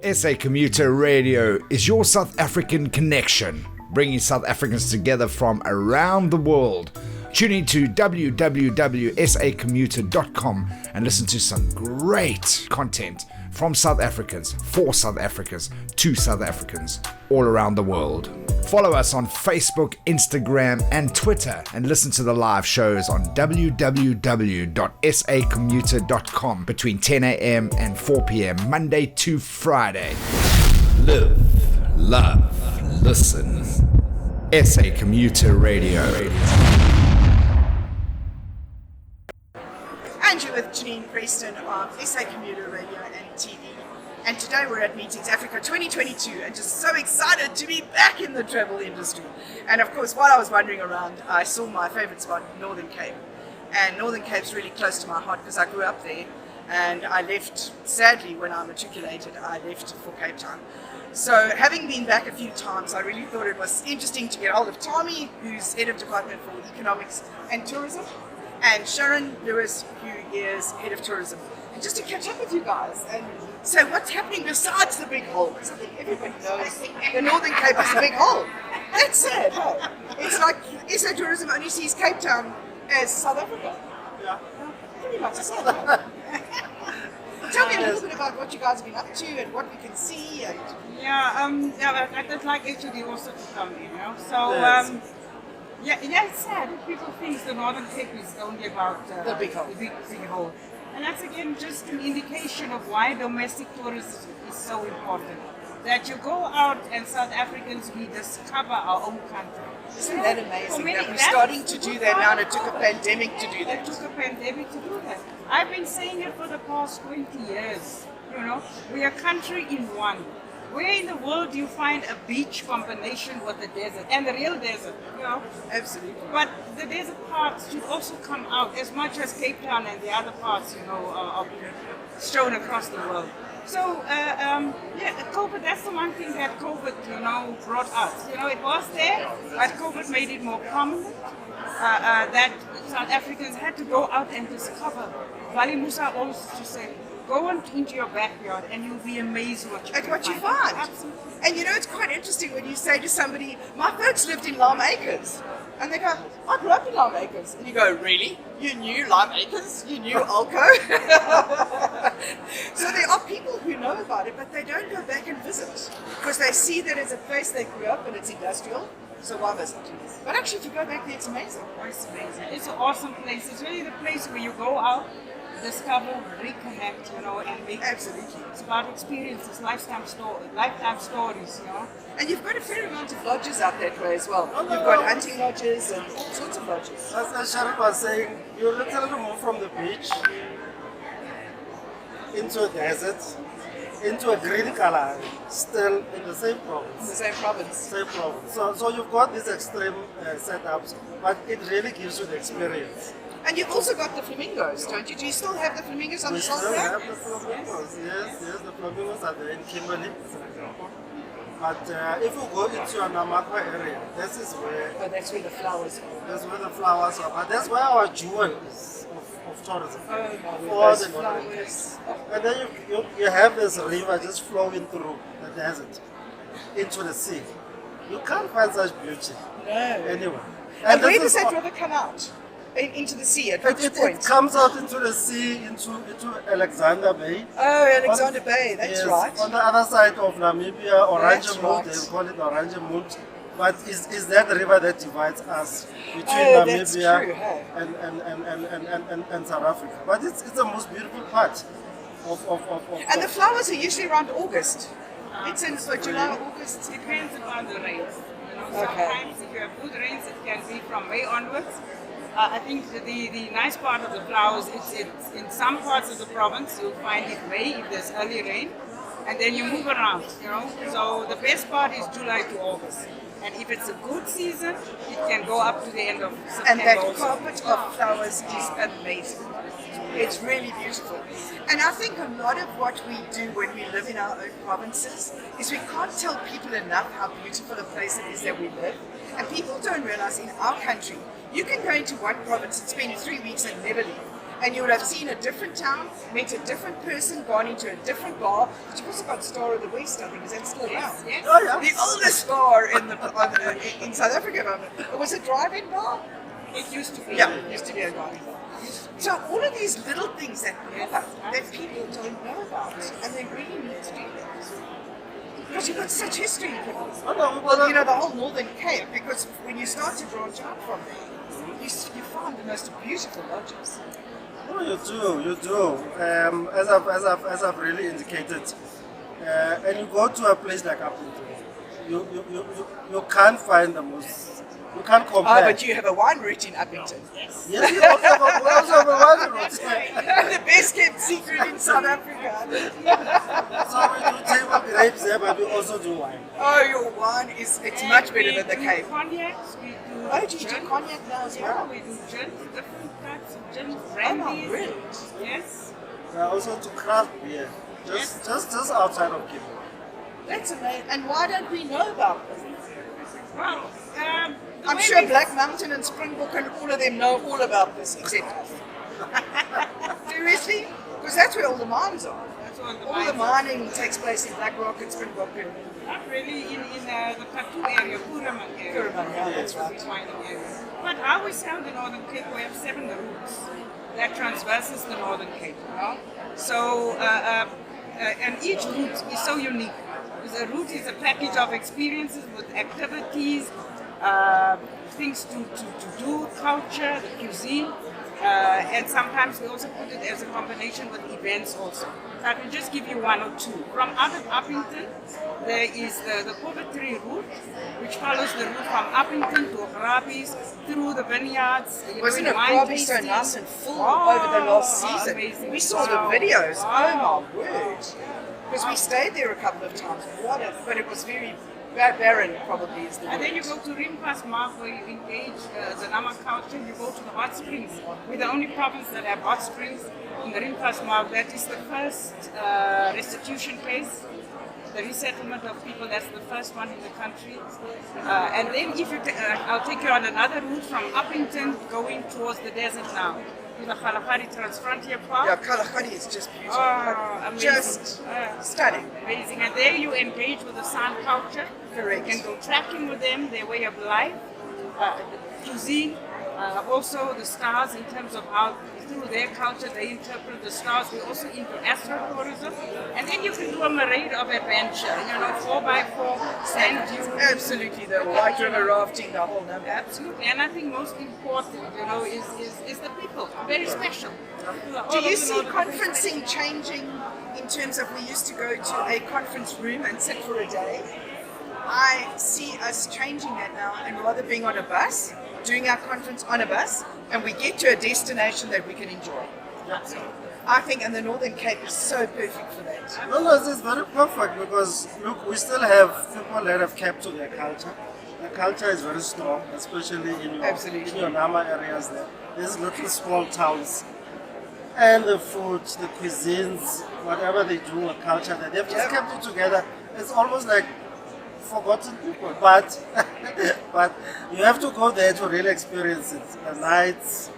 SA Commuter Radio is your South African connection, bringing South Africans together from around the world. Tune in to www.sacommuter.com and listen to some great content from South Africans, for South Africans, to South Africans all around the world. Follow us on Facebook, Instagram, and Twitter, and listen to the live shows on www.sacommuter.com between 10 a.m. and 4 p.m. Monday to Friday. Live, love, listen. SA Commuter Radio. And you're with Geniene Preston of SA Commuter Radio and TV. And today we're at Meetings Africa 2022 and just so excited to be back in the travel industry. And of course, while I was wandering around, I saw my favorite spot, Northern Cape. And Northern Cape's really close to my heart because I grew up there. And I left, sadly, when I matriculated, I left for Cape Town. So having been back a few times, I really thought it was interesting to get hold of Thami, who's head of department for economics and tourism, and Sharon Lewis, who is head of tourism, and just to catch up with you guys and say what's happening besides the big hole, because I think everybody knows the Northern Cape is a big hole. That's sad, hey? It's like SA Tourism only sees Cape Town as South Africa. Yeah. Pretty much the same. Tell me a little bit about what you guys have been up to and what we can see. And I'd like actually also to come in, So, it's sad. People think the Northern Cape is only about the big hole. The big hole. And that's again just an indication of why domestic tourism is so important. That you go out and South Africans, we discover our own country. Isn't that amazing that we're starting to do that now, and it took a pandemic to do that? It took a pandemic to do that. I've been saying it for the past 20 years. We are a country in one. Where in the world do you find a beach combination with a desert and the real desert? Absolutely. But the desert parts should also come out as much as Cape Town and the other parts, are shown across the world. So, COVID, that's the one thing that COVID, brought us. It was there, but COVID made it more prominent that South Africans had to go out and discover. Vali Musa always used to say, go into your backyard and you'll be amazed what you find. Absolutely. And it's quite interesting when you say to somebody, my folks lived in Lime Acres. And they go, I grew up in Lime Acres. And you go, really? You knew Lime Acres? You knew Ulco? So there are people who know about it, but they don't go back and visit. Because they see that it's a place they grew up and it's industrial. So why visit? But actually, if you go back there, it's amazing. Oh, it's amazing. It's an awesome place. It's really the place where you go out, discover, reconnect, and make. Absolutely. It's about experiences, lifetime stories, And you've got a fair amount of lodges out that way as well. You've got hunting lodges and all sorts of lodges. As Sharon was saying, you're a little move from the beach into a desert, into a green color, still in the same province. The same province. Same province. So you've got these extreme setups, but it really gives you the experience. And you've also got the flamingos, don't you? Do you still have the flamingos on the We still south have the flamingos, yes, the flamingos are there in Kimberley, for example. But if you go into your Namakwa area, this is where... Oh, that's where the flowers are. That's where the flowers are. But that's where our jewel is of tourism. Oh, For those the flowers. And then you have this river just flowing through the desert into the sea. You can't find such beauty anywhere. And where does that river come out? Into the sea at which point? It comes out into the sea, into Alexander Bay. Oh, Alexander Bay, that's right. On the other side of Namibia, Orange That's Mound, right. they call it Orange Mound. But is that the river that divides us between that's Namibia true, hey? and South Africa? But it's the most beautiful part of And the flowers are usually around August. It's in July, August. It depends upon the rains. Sometimes if you have good rains, it can be from May onwards. I think the nice part of the flowers, it's in some parts of the province, you'll find it May if there's early rain, and then you move around, So the best part is July to August. And if it's a good season, it can go up to the end of September. And that also. carpet of flowers is amazing. It's really beautiful. And I think a lot of what we do when we live in our own provinces is we can't tell people enough how beautiful a place it is that we live. And people don't realize in our country, you can go into one province and spend 3 weeks and never leave. and you would have seen a different town, met a different person, gone into a different bar. But you've also got Star of the West, I think. Is that still around? Yes. Oh, yeah. The oldest bar in South Africa. It was a drive-in bar. It used to be. Yeah, it used to be a drive-in bar. So all of these little things that pop up that people don't know about, and they really need to do that. Because you've got such history in Cape. Oh, no, Well, you know, the whole Northern Cape, because when you start to branch out from there, you find the most beautiful lodges. Oh, you do. As I've really indicated, and you go to a place like Appleton, you can't find the most. You can't compare. Oh, but you have a wine route in Uppington. Yes, you also have a wine route. The best kept secret in South Africa. So we do table grapes there, but we also do wine. Oh, your wine it's much better than the We Cape. do cognacs, we do Oh, do you do gin. cognac now as Yeah, well? we do gins, different types of gins, Oh, brandies. really? Yes. We also do craft beer, just outside of Cape. That's amazing. And why don't we know about this? Well, the I'm way sure we- Black Mountain and Springbok and all of them know all about this, except us. Seriously? Because that's where all the mines are. That's all the All the mines. mining takes place in Black Rock and Springbok and Not really in the Katu area, Kuraman area. Kuraman, yeah, that's right. It's mining area. But how we sound the Northern Cape, we have 7 routes that traverses the Northern Cape. You know? So, and each route is so unique. Because a route is a package of experiences with activities, things to do, culture, the cuisine, and sometimes we also put it as a combination with events also. So I can just give you 1 or 2. From Uppington, there is the Poverty route, which follows the route from Uppington to Grabis, through the vineyards. You know, wasn't in it wine probably so tasting. nice and full Oh, over the last season? amazing. We saw the Wow. videos. Wow. Oh my word! Because we stayed there a couple of times. But it was very barren, probably is the word. And then you go to Rimpas Mark where you engage the Nama culture. You go to the hot springs. We're the only province that have hot springs in the Rimpas Mark. That is the first restitution case. The resettlement of people, that's the first one in the country. And then if you I'll take you on another route from Uppington going towards the desert now. To the Kalahari Transfrontier Park. Yeah, Kalahari is just beautiful. Oh, amazing. Just stunning. Amazing. And there you engage with the San culture. Correct. You can go tracking with them, their way of life, the cuisine, also the stars in terms of how through their culture they interpret the stars. We're also into astrotourism. And then you can do a parade of adventure, 4x4, sand dunes. Absolutely, the White River rafting, the whole number. Absolutely. And I think most important, is the people. Very special. Do you see conferencing changing in terms of we used to go to a conference room and sit for a day? I see us changing that now and rather being on a bus, doing our conference on a bus, and we get to a destination that we can enjoy. I think, and the Northern Cape is so perfect for that. No, it's very perfect because look, we still have people that have kept to their culture. The culture is very strong, especially in your Nama areas there. These little small towns. And the food, the cuisines, whatever they do, a culture that they've just kept it together. It's almost like forgotten people. But but you have to go there to really experience it. The nights,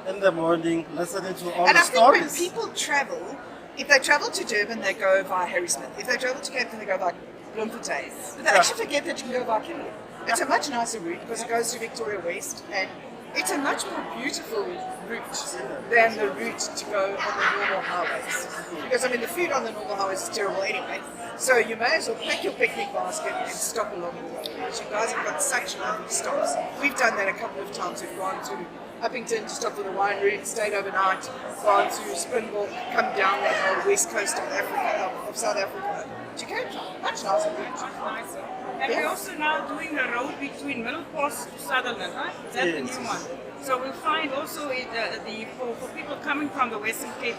in the morning, listening to all And the I think when stories. people travel, if they travel to Durban, they go via Harrismith. If they travel to Cape Town, they go via Bloemfontein. But they actually forget that you can go via Kimberley. It's a much nicer route because it goes to Victoria West, and it's a much more beautiful route than the route to go on the normal highways. Because, the food on the normal highways is terrible anyway. So you may as well pack your picnic basket and stop along the way. Because you guys have got such lovely stops. We've done that a couple of times. We've gone to Uppington to stop for the wine route, stayed overnight, gone to Springbok, come down that whole west coast of Africa, of South Africa, to Cape Town. Much nicer route. And we're also now doing the road between Middelpost to Sutherland, right? Is that the new one? So we'll find also for people coming from the Western Cape,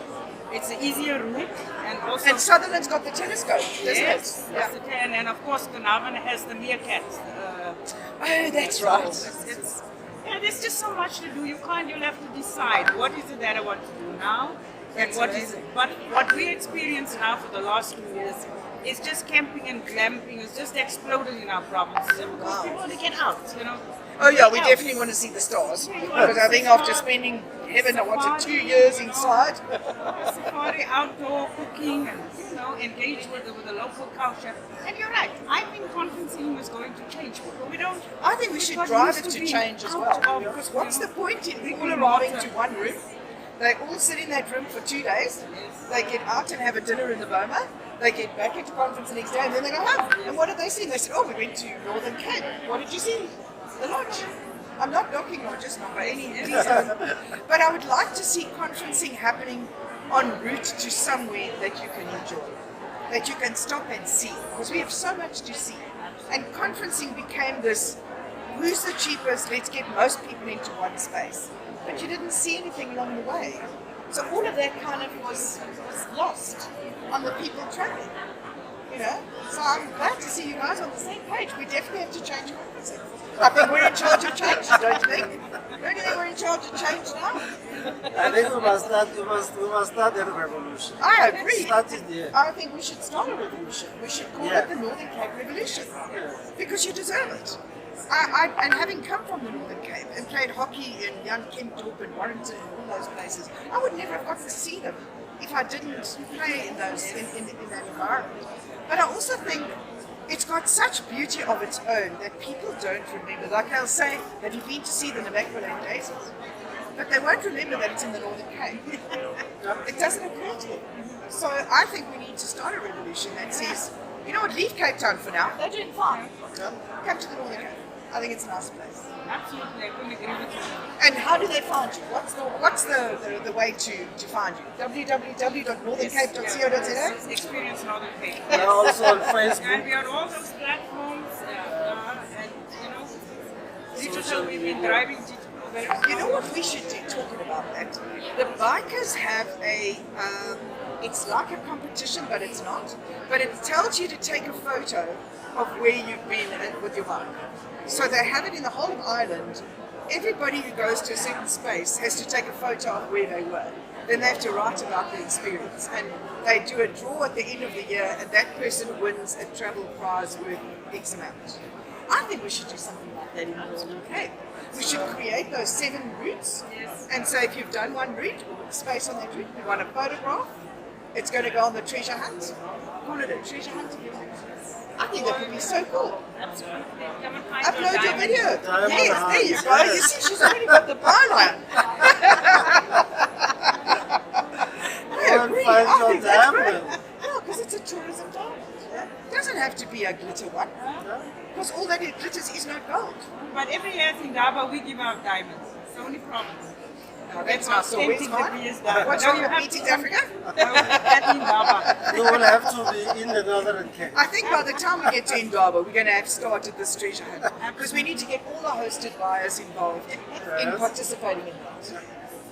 it's an easier route, and also And Sutherland's got the telescope, doesn't yes, it? that's the and of course Carnarvon has the meerkat. Oh, that's right. There's just so much to do. You'll have to decide what is it that I want to do now, and That's what amazing. is. But what we experience now for the last 2 years is just camping and glamping has just exploded in our province. Because people want to get out, Oh yeah, we Get out. definitely want to see the stars. Because I think after spending heaven, I wanted 2 years inside. Safari, outdoor cooking, and engage with the local culture. And you're right. I think conferencing is going to change. We don't. I think we should drive it to change as well. Because what's the point in all arriving to one room? They all sit in that room for 2 days. They get out and have a dinner in the Boma. They get back into conference the next day, and then they go home. And what did they see? They said, "Oh, we went to Northern Cape. What did you see? The lodge." I'm not knocking lodges, not by any means, but I would like to see conferencing happening en route to somewhere that you can enjoy, that you can stop and see, because we have so much to see. And conferencing became this, who's the cheapest, let's get most people into one space. But you didn't see anything along the way. So all of that kind of was lost on the people traveling. So I'm glad to see you guys on the same page. We definitely have to change conferencing. I think we're in charge of change, don't you think? Don't you think we're in charge of change now? I think we must start a revolution. I agree. Start it there. I think we should start a revolution. We should call it the Northern Cape Revolution. Because you deserve it. And having come from the Northern Cape and played hockey in Jan Kempdorp and Warrington and all those places, I would never have gotten to see them if I didn't play in that environment. But I also think it's got such beauty of its own that people don't remember. Like they'll say, have you been to see the Namakwa Daisies? But they won't remember that it's in the Northern Cape. It doesn't occur to them. So I think we need to start a revolution that says, you know what, leave Cape Town for now. They're doing fine. Come to the Northern Cape. I think it's a nice place. Absolutely, I couldn't agree with you. And how do they find you? What's the way to find you? www.northerncape.co.za? Experience Northern Cape. We're also on Facebook. And we are on all those platforms. And digital, we've been driving digital. You know what we should do talking about that? The bikers have it's like a competition, but it's not. But it tells you to take a photo of where you've been with your bike. So they have it in the whole of Ireland. Everybody who goes to a certain space has to take a photo of where they were. Then they have to write about the experience. And they do a draw at the end of the year, and that person wins a travel prize worth X amount. I think we should do something like that in the Northern Cape. We should create those 7 routes. And so if you've done one route, or with space on that route, you want a photograph, it's going to go on the treasure hunt. Call it a treasure hunt. I think that would be so cool. Absolutely. Come and find Upload your video. Diamond Yes, hunt. there you go. You see, she's already got the byline. I agree. Find I your think that's great. diamond. Yeah, because it's a tourism diamond. It doesn't have to be a glitter one. Because all that it glitters is not gold. But every year in Daba, we give out diamonds. It's the only problem. No, that's not so. Where's mine? What's No, wrong you with have Meetings to- Africa? That in Daba. You will have to be in the Northern Cape. I think by the time we get to Indaba, we're going to have started this treasure hunt. Because we need to get all our hosted buyers involved in participating in that.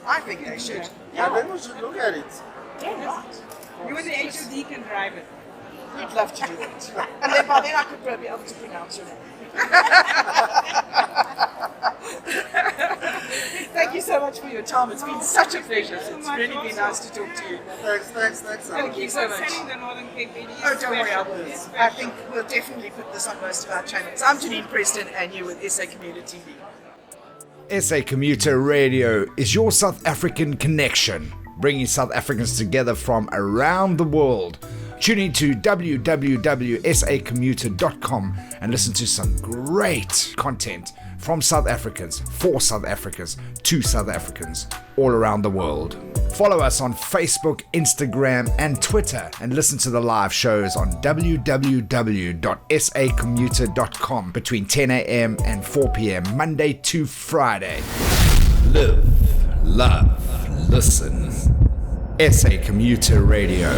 I think they should. I think we should look at it. Yeah, right. You and the HOD can drive it. We'd love to do it. And then by then I could probably be able to pronounce your name. Thank you so much for your time. It's been such a pleasure. It's really been nice to talk to you. Thanks. Thank you so much. Sending the Northern Cape video. Oh, don't worry, I will. I think we'll definitely put this on most of our channels. I'm Geniene Preston and you're with SA Commuter TV. SA Commuter Radio is your South African connection, bringing South Africans together from around the world. Tune in to www.sacommuter.com and listen to some great content from South Africans, for South Africans, to South Africans all around the world. Follow us on Facebook, Instagram, and Twitter, and listen to the live shows on www.sacommuter.com between 10 a.m. and 4 p.m. Monday to Friday. Live, love, listen. SA Commuter Radio.